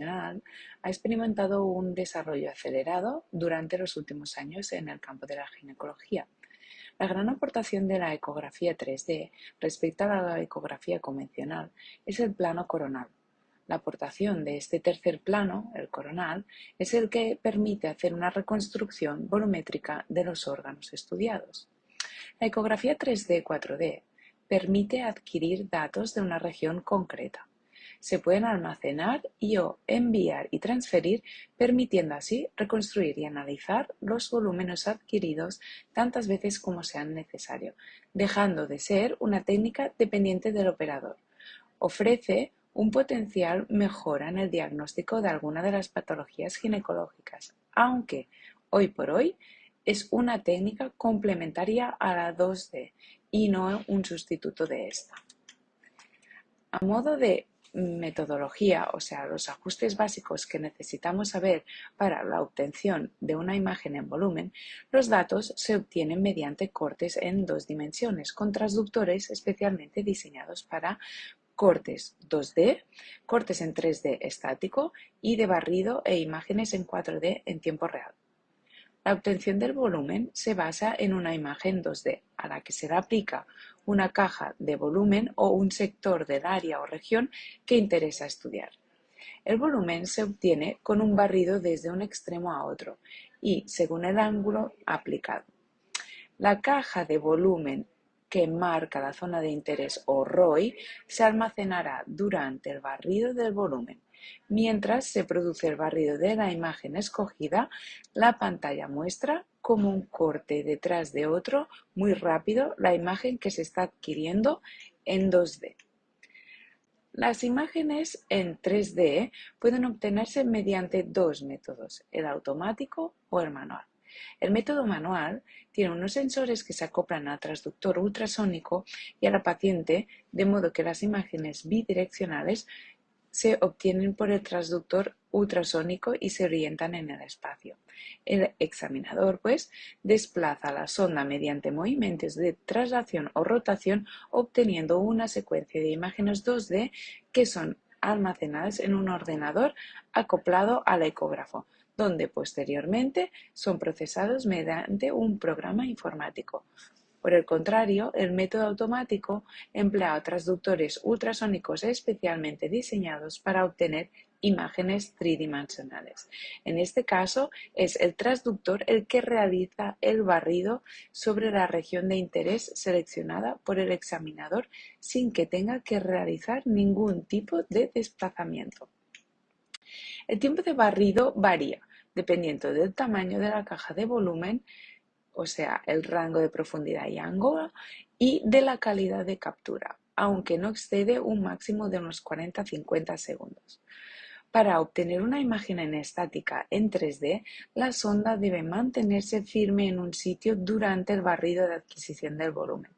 convencional ha experimentado un desarrollo acelerado durante los últimos años en el campo de la ginecología. La gran aportación de la ecografía 3D respecto a la ecografía convencional es el plano coronal. La aportación de este tercer plano, el coronal, es el que permite hacer una reconstrucción volumétrica de los órganos estudiados. La ecografía 3D 4D permite adquirir datos de una región concreta. Se pueden almacenar o enviar y transferir, permitiendo así reconstruir y analizar los volúmenes adquiridos tantas veces como sean necesario, dejando de ser una técnica dependiente del operador. Ofrece un potencial mejora en el diagnóstico de alguna de las patologías ginecológicas, aunque hoy por hoy es una técnica complementaria a la 2D y no un sustituto de esta. A modo de metodología, o sea, los ajustes básicos que necesitamos saber para la obtención de una imagen en volumen, los datos se obtienen mediante cortes en 2 dimensiones, con transductores especialmente diseñados para cortes 2D, cortes en 3D estático y de barrido e imágenes en 4D en tiempo real. La obtención del volumen se basa en una imagen 2D, a la que se le aplica una caja de volumen o un sector del área o región que interesa estudiar. El volumen se obtiene con un barrido desde un extremo a otro y según el ángulo aplicado. La caja de volumen que marca la zona de interés o ROI se almacenará durante el barrido del volumen. Mientras se produce el barrido de la imagen escogida, la pantalla muestra como un corte detrás de otro muy rápido la imagen que se está adquiriendo en 2D. Las imágenes en 3D pueden obtenerse mediante 2 métodos, el automático o el manual. El método manual tiene unos sensores que se acoplan al transductor ultrasónico y a la paciente, de modo que las imágenes bidireccionales se obtienen por el transductor ultrasónico y se orientan en el espacio. El examinador, pues, desplaza la sonda mediante movimientos de traslación o rotación, obteniendo una secuencia de imágenes 2D que son almacenadas en un ordenador acoplado al ecógrafo, donde posteriormente son procesados mediante un programa informático. Por el contrario, el método automático emplea transductores ultrasónicos especialmente diseñados para obtener imágenes tridimensionales. En este caso, es el transductor el que realiza el barrido sobre la región de interés seleccionada por el examinador sin que tenga que realizar ningún tipo de desplazamiento. El tiempo de barrido varía dependiendo del tamaño de la caja de volumen, o sea, el rango de profundidad y ángulo, y de la calidad de captura, aunque no excede un máximo de unos 40-50 segundos. Para obtener una imagen en estática en 3D, la sonda debe mantenerse firme en un sitio durante el barrido de adquisición del volumen.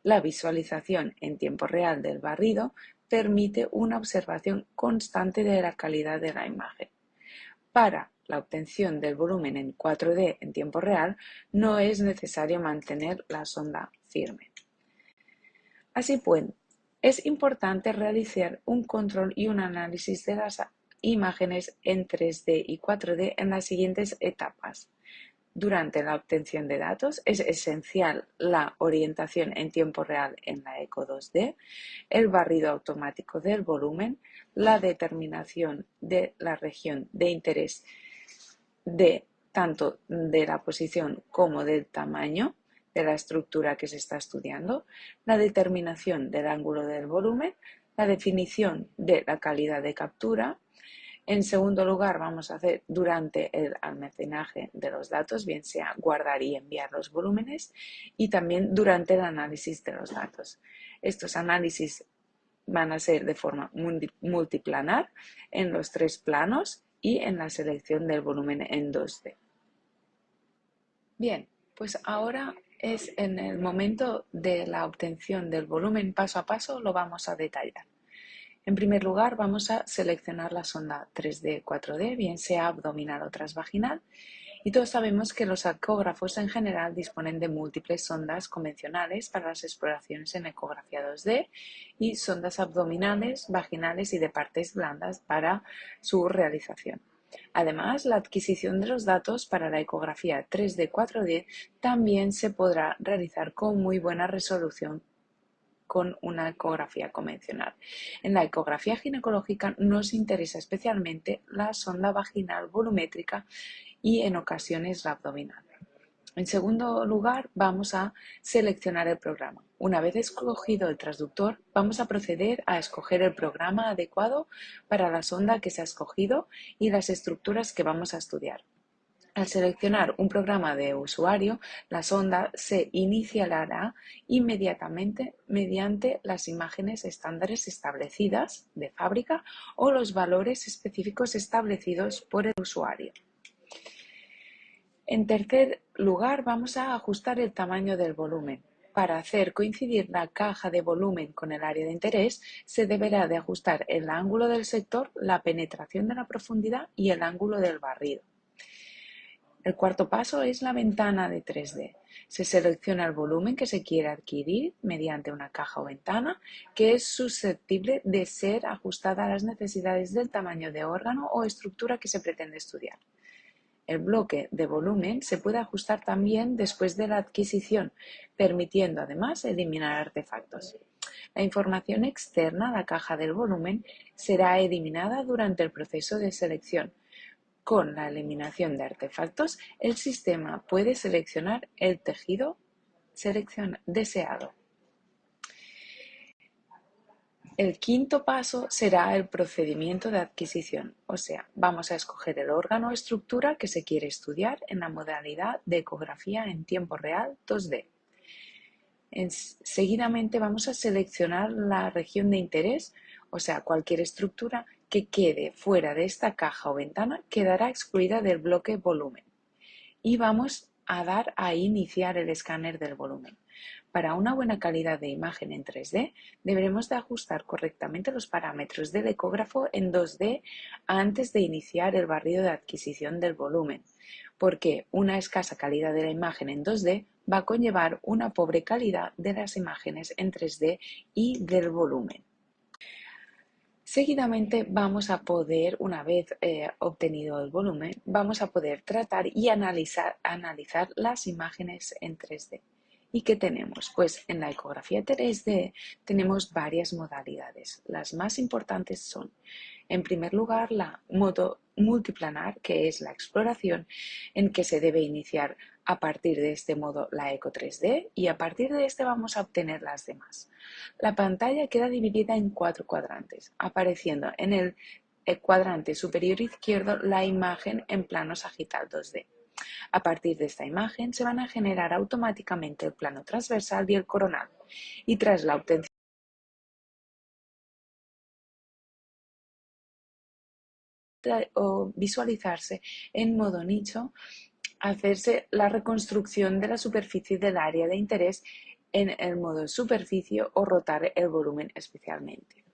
La visualización en tiempo real del barrido permite una observación constante de la calidad de la imagen. Para la obtención del volumen en 4D en tiempo real, no es necesario mantener la sonda firme. Así pues, es importante realizar un control y un análisis de las imágenes en 3D y 4D en las siguientes etapas. Durante la obtención de datos es esencial la orientación en tiempo real en la ECO 2D, el barrido automático del volumen, la determinación de la región de interés tanto de la posición como del tamaño de la estructura que se está estudiando, la determinación del ángulo del volumen, la definición de la calidad de captura. En segundo lugar, vamos a hacer durante el almacenaje de los datos, bien sea guardar y enviar los volúmenes, y también durante el análisis de los datos. Estos análisis van a ser de forma multiplanar en los 3 planos y en la selección del volumen en 2D. Bien, pues ahora es en el momento de la obtención del volumen paso a paso, lo vamos a detallar. En primer lugar, vamos a seleccionar la sonda 3D, 4D, bien sea abdominal o transvaginal, Y todos sabemos que los ecógrafos en general disponen de múltiples sondas convencionales para las exploraciones en ecografía 2D y sondas abdominales, vaginales y de partes blandas para su realización. Además, la adquisición de los datos para la ecografía 3D 4D también se podrá realizar con muy buena resolución con una ecografía convencional. En la ecografía ginecológica nos interesa especialmente la sonda vaginal volumétrica y en ocasiones la abdominal. En segundo lugar, vamos a seleccionar el programa. Una vez escogido el transductor, vamos a proceder a escoger el programa adecuado para la sonda que se ha escogido y las estructuras que vamos a estudiar. Al seleccionar un programa de usuario, la sonda se iniciará inmediatamente mediante las imágenes estándares establecidas de fábrica o los valores específicos establecidos por el usuario. En tercer lugar, vamos a ajustar el tamaño del volumen. Para hacer coincidir la caja de volumen con el área de interés, se deberá de ajustar el ángulo del sector, la penetración de la profundidad y el ángulo del barrido. El cuarto paso es la ventana de 3D. Se selecciona el volumen que se quiere adquirir mediante una caja o ventana que es susceptible de ser ajustada a las necesidades del tamaño de órgano o estructura que se pretende estudiar. El bloque de volumen se puede ajustar también después de la adquisición, permitiendo además eliminar artefactos. La información externa a la caja del volumen será eliminada durante el proceso de selección. Con la eliminación de artefactos, el sistema puede seleccionar el tejido deseado. El quinto paso será el procedimiento de adquisición, o sea, vamos a escoger el órgano o estructura que se quiere estudiar en la modalidad de ecografía en tiempo real 2D. Seguidamente vamos a seleccionar la región de interés, o sea, cualquier estructura que quede fuera de esta caja o ventana quedará excluida del bloque volumen. Y vamos a dar a iniciar el escáner del volumen. Para una buena calidad de imagen en 3D, deberemos de ajustar correctamente los parámetros del ecógrafo en 2D antes de iniciar el barrido de adquisición del volumen, porque una escasa calidad de la imagen en 2D va a conllevar una pobre calidad de las imágenes en 3D y del volumen. Seguidamente vamos a poder, una vez obtenido el volumen, vamos a poder tratar y analizar las imágenes en 3D. ¿Y qué tenemos? Pues en la ecografía 3D tenemos varias modalidades. Las más importantes son, en primer lugar, la modo multiplanar, que es la exploración en que se debe iniciar a partir de este modo la Eco 3D y a partir de este vamos a obtener las demás. La pantalla queda dividida en 4 cuadrantes, apareciendo en el cuadrante superior izquierdo la imagen en plano sagital 2D. A partir de esta imagen se van a generar automáticamente el plano transversal y el coronal, y tras la obtención o visualizarse en modo nicho, hacerse la reconstrucción de la superficie del área de interés en el modo superficie o rotar el volumen especialmente.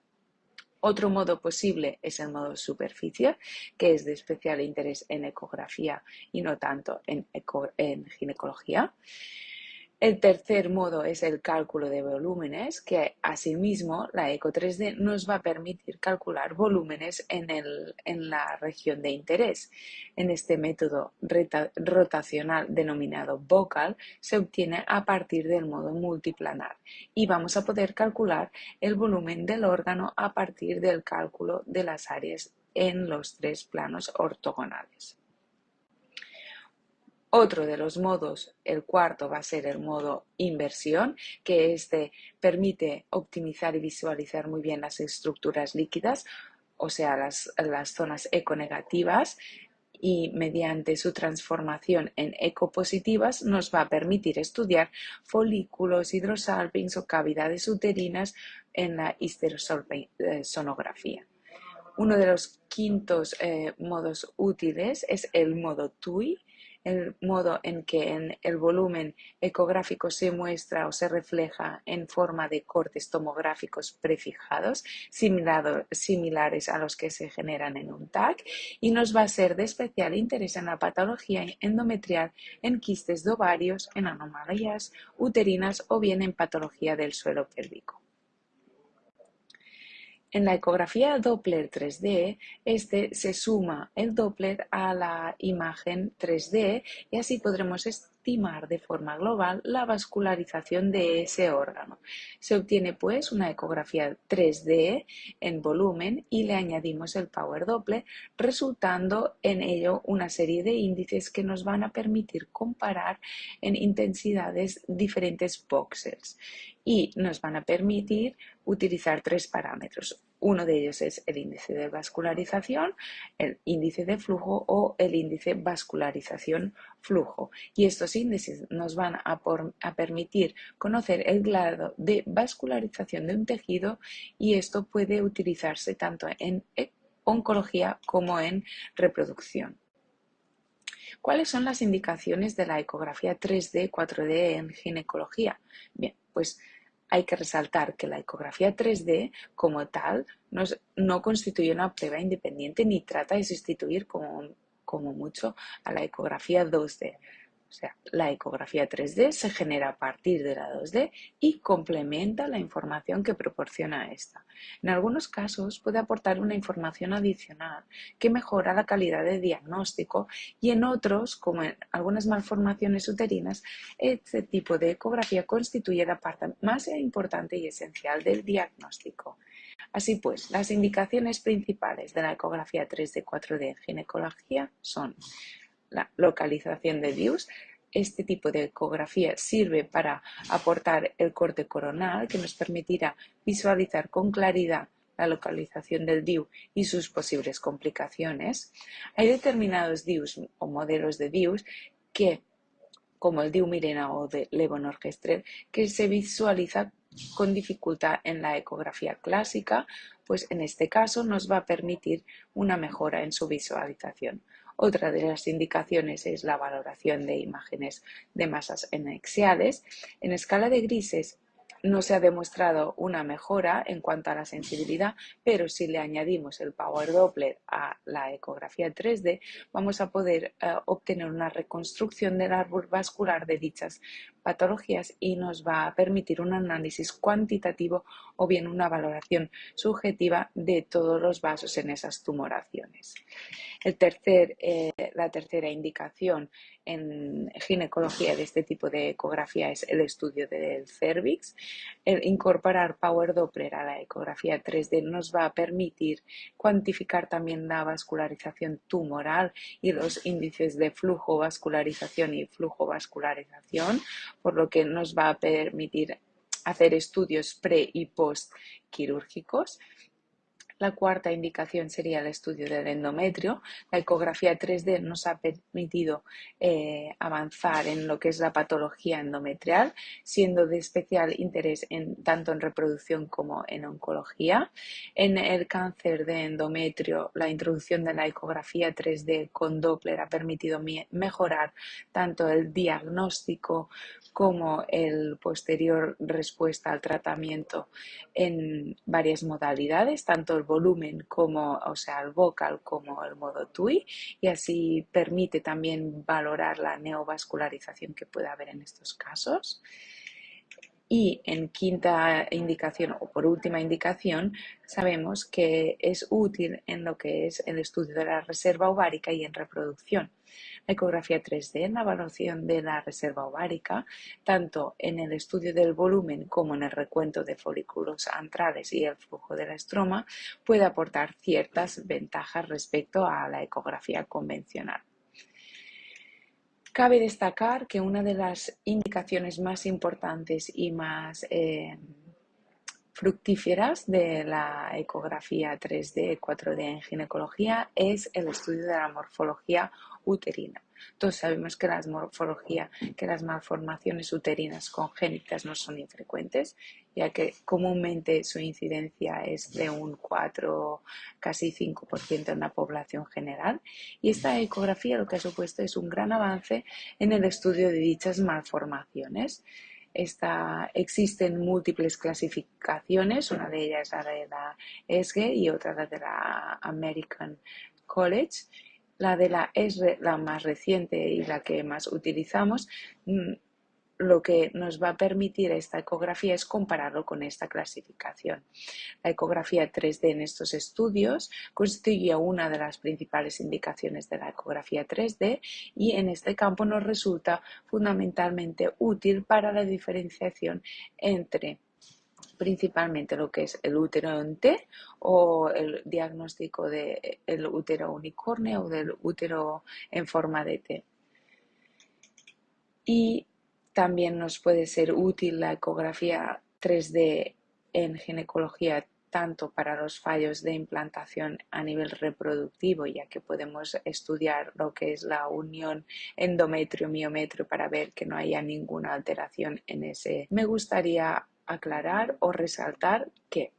Otro modo posible es el modo superficie, que es de especial interés en ecografía y no tanto en ginecología. El tercer modo es el cálculo de volúmenes, que asimismo la Eco 3D nos va a permitir calcular volúmenes en la región de interés. En este método rotacional denominado Vocal se obtiene a partir del modo multiplanar y vamos a poder calcular el volumen del órgano a partir del cálculo de las áreas en los 3 planos ortogonales. Otro de los modos, el cuarto, va a ser el modo inversión, que permite optimizar y visualizar muy bien las estructuras líquidas, o sea, las zonas econegativas, y mediante su transformación en ecopositivas nos va a permitir estudiar folículos, hidrosalpings o cavidades uterinas en la histerosonografía. Uno de los quintos modos útiles es el modo TUI, el modo en que en el volumen ecográfico se muestra o se refleja en forma de cortes tomográficos prefijados, similares a los que se generan en un TAC, y nos va a ser de especial interés en la patología endometrial, en quistes de ovarios, en anomalías uterinas o bien en patología del suelo pélvico. En la ecografía Doppler 3D, se suma el Doppler a la imagen 3D y así podremos estimar de forma global la vascularización de ese órgano. Se obtiene pues una ecografía 3D en volumen y le añadimos el Power Doppler, resultando en ello una serie de índices que nos van a permitir comparar en intensidades diferentes voxels y nos van a permitir utilizar 3 parámetros. Uno de ellos es el índice de vascularización, el índice de flujo o el índice vascularización flujo. Y estos índices nos van a permitir conocer el grado de vascularización de un tejido, y esto puede utilizarse tanto en oncología como en reproducción. ¿Cuáles son las indicaciones de la ecografía 3D, 4D en ginecología? Bien, pues hay que resaltar que la ecografía 3D como tal no constituye una prueba independiente ni trata de sustituir como mucho a la ecografía 2D. O sea, la ecografía 3D se genera a partir de la 2D y complementa la información que proporciona esta. En algunos casos puede aportar una información adicional que mejora la calidad de diagnóstico, y en otros, como en algunas malformaciones uterinas, este tipo de ecografía constituye la parte más importante y esencial del diagnóstico. Así pues, las indicaciones principales de la ecografía 3D 4D en ginecología son la localización de DIUs. Este tipo de ecografía sirve para aportar el corte coronal, que nos permitirá visualizar con claridad la localización del DIU y sus posibles complicaciones. Hay determinados DIUs o modelos de DIUs que, como el DIU Mirena o de Levonorgestrel, que se visualiza con dificultad en la ecografía clásica, pues en este caso nos va a permitir una mejora en su visualización. Otra de las indicaciones es la valoración de imágenes de masas anexiales. En escala de grises no se ha demostrado una mejora en cuanto a la sensibilidad, pero si le añadimos el Power Doppler a la ecografía 3D, vamos a poder obtener una reconstrucción del árbol vascular de dichas patologías y nos va a permitir un análisis cuantitativo o bien una valoración subjetiva de todos los vasos en esas tumoraciones. La tercera indicación en ginecología de este tipo de ecografía es el estudio del cérvix. El incorporar Power Doppler a la ecografía 3D nos va a permitir cuantificar también la vascularización tumoral y los índices de flujo vascularización y flujo vascularización, por lo que nos va a permitir hacer estudios pre y post quirúrgicos. La cuarta indicación sería el estudio del endometrio. La ecografía 3D nos ha permitido avanzar en lo que es la patología endometrial, siendo de especial interés tanto en reproducción como en oncología. En el cáncer de endometrio, la introducción de la ecografía 3D con Doppler ha permitido mejorar tanto el diagnóstico como el posterior respuesta al tratamiento en varias modalidades, tanto el volumen como, o sea, el vocal como el modo TUI, y así permite también valorar la neovascularización que puede haber en estos casos. Y en quinta indicación, o por última indicación, sabemos que es útil en lo que es el estudio de la reserva ovárica y en reproducción. La ecografía 3D en la evaluación de la reserva ovárica, tanto en el estudio del volumen como en el recuento de folículos antrales y el flujo de la estroma, puede aportar ciertas ventajas respecto a la ecografía convencional. Cabe destacar que una de las indicaciones más importantes y más fructíferas de la ecografía 3D, 4D en ginecología es el estudio de la morfología uterina. Todos sabemos que las malformaciones uterinas congénitas no son infrecuentes, ya que comúnmente su incidencia es de un 4, casi 5% en la población general. Y esta ecografía lo que ha supuesto es un gran avance en el estudio de dichas malformaciones. Existen múltiples clasificaciones, una de ellas la de la ESGE y otra la de la American College. La de la ESGE, la más reciente y la que más utilizamos, lo que nos va a permitir esta ecografía es compararlo con esta clasificación. La ecografía 3D en estos estudios constituye una de las principales indicaciones de la ecografía 3D y en este campo nos resulta fundamentalmente útil para la diferenciación entre principalmente lo que es el útero en T o el diagnóstico del útero unicorne o del útero en forma de T. Y también nos puede ser útil la ecografía 3D en ginecología tanto para los fallos de implantación a nivel reproductivo, ya que podemos estudiar lo que es la unión endometrio-miometrio para ver que no haya ninguna alteración en ese. Me gustaría aclarar o resaltar que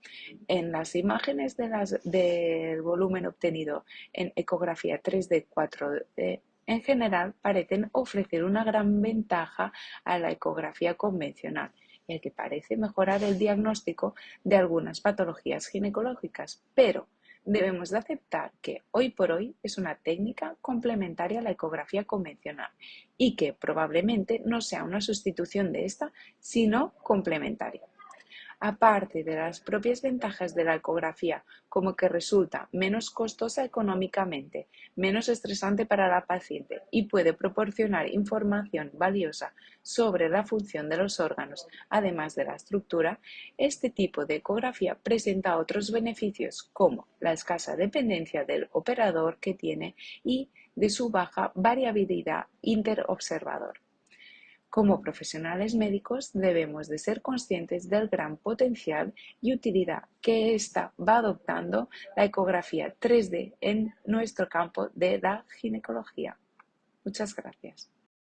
en las imágenes del volumen obtenido en ecografía 3D, 4D, en general parecen ofrecer una gran ventaja a la ecografía convencional, ya que parece mejorar el diagnóstico de algunas patologías ginecológicas, pero debemos de aceptar que hoy por hoy es una técnica complementaria a la ecografía convencional y que probablemente no sea una sustitución de esta, sino complementaria. Aparte de las propias ventajas de la ecografía, como que resulta menos costosa económicamente, menos estresante para la paciente y puede proporcionar información valiosa sobre la función de los órganos, además de la estructura, este tipo de ecografía presenta otros beneficios como la escasa dependencia del operador que tiene y de su baja variabilidad interobservador. Como profesionales médicos debemos de ser conscientes del gran potencial y utilidad que esta va adoptando la ecografía 3D en nuestro campo de la ginecología. Muchas gracias.